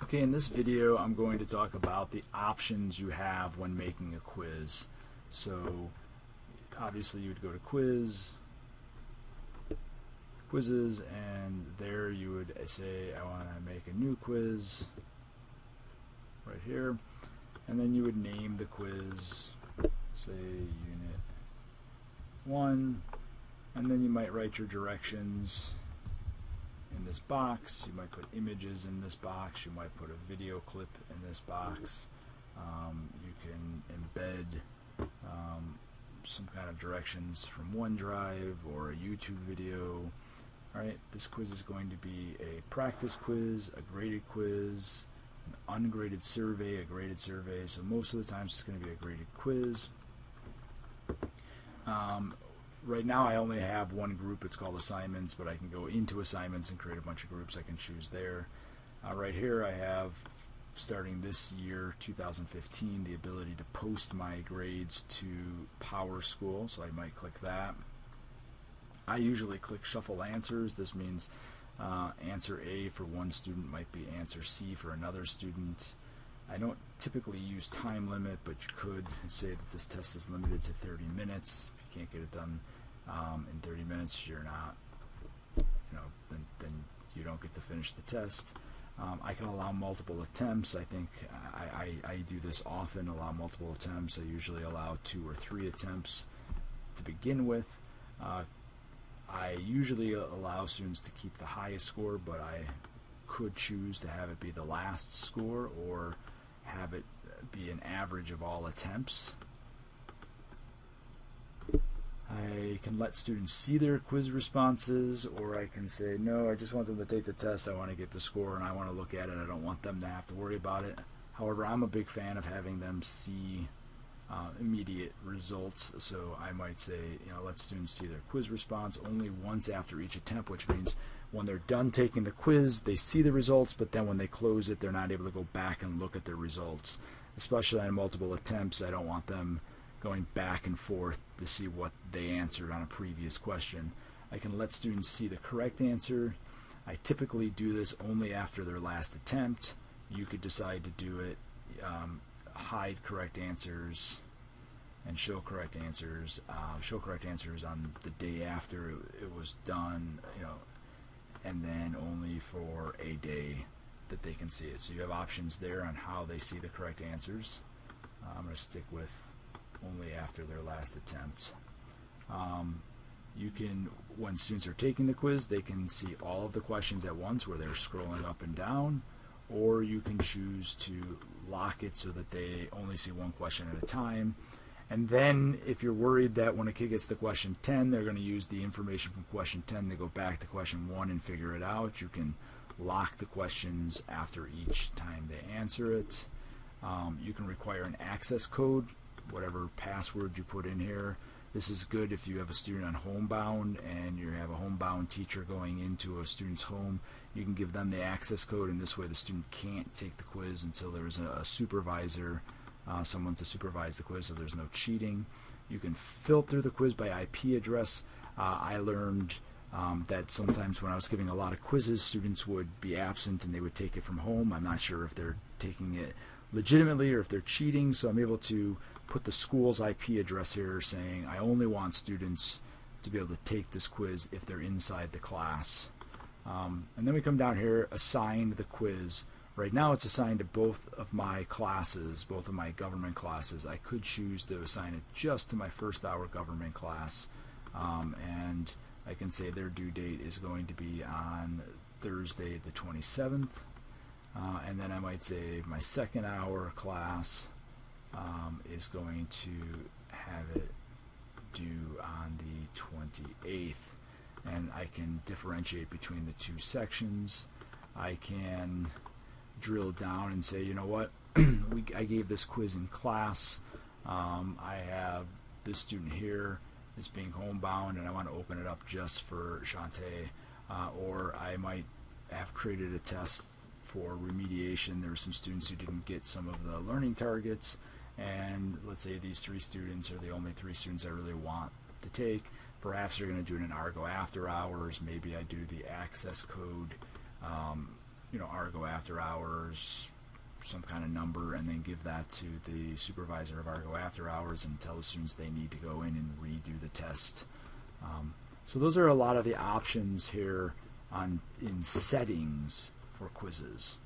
Okay, in this video I'm going to talk about the options you have when making a quiz. So obviously you would go to quizzes, and there you would say I want to make a new quiz right here, and then you would name the quiz, say Unit 1, and then you might write your directions in this box. You might put images in this box. You might put a video clip in this box. You can embed some kind of directions from OneDrive or a YouTube video. Alright, this quiz is going to be a practice quiz, a graded quiz, an ungraded survey, a graded survey. So most of the times it's going to be a graded quiz. Right now I only have one group. It's called assignments, but I can go into assignments and create a bunch of groups I can choose there. Right here I have, starting this year 2015, the ability to post my grades to PowerSchool, so I might click that. I usually click shuffle answers. This means answer A for one student might be answer C for another student. I don't typically use time limit, but you could say that this test is limited to 30 minutes. If you can't get it done in 30 minutes, you're not, then you don't get to finish the test. I can allow multiple attempts. I think I do this often, allow multiple attempts. I usually allow 2 or 3 attempts to begin with. I usually allow students to keep the highest score, but I could choose to have it be the last score or have it be an average of all attempts. I can let students see their quiz responses, or I can say, no, I just want them to take the test, I want to get the score, and I want to look at it, I don't want them to have to worry about it. However, I'm a big fan of having them see immediate results, so I might say, let students see their quiz response only once after each attempt, which means when they're done taking the quiz, they see the results, but then when they close it, they're not able to go back and look at their results. Especially on multiple attempts, I don't want them going back and forth to see what they answered on a previous question. I can let students see the correct answer. I typically do this only after their last attempt. You could decide to do it, hide correct answers and show correct answers. Show correct answers on the day after it was done, and then only for a day that they can see it. So you have options there on how they see the correct answers. I'm going to stick with only after their last attempt. You can, when students are taking the quiz, they can see all of the questions at once where they're scrolling up and down, or you can choose to lock it so that they only see one question at a time. And then if you're worried that when a kid gets to question 10, they're going to use the information from question 10 to go back to question 1 and figure it out, you can lock the questions after each time they answer it. You can require an access code, whatever password you put in here. This is good if you have a student on homebound and you have a homebound teacher going into a student's home. You can give them the access code, and this way the student can't take the quiz until there is a supervisor, someone to supervise the quiz, so there's no cheating. You can filter the quiz by IP address. I learned that sometimes when I was giving a lot of quizzes, students would be absent and they would take it from home. I'm not sure if they're taking it legitimately or if they're cheating, so I'm able to put the school's IP address here saying I only want students to be able to take this quiz if they're inside the class. And then we come down here, assign the quiz. Right now it's assigned to both of my classes, both of my government classes. I could choose to assign it just to my first hour government class, and I can say their due date is going to be on Thursday the 27th, and then I might say my second hour class is going to have it due on the 28th, and I can differentiate between the two sections. I can drill down and say, I gave this quiz in class. I have this student here is being homebound and I want to open it up just for Shantae, or I might have created a test for remediation. There were some students who didn't get some of the learning targets, and let's say these 3 students are the only 3 students I really want to take. Perhaps they're going to do it in Argo after hours. Maybe I do the access code Argo after hours, some kind of number, and then give that to the supervisor of Argo after hours and tell the students they need to go in and redo the test. So those are a lot of the options here in settings for quizzes.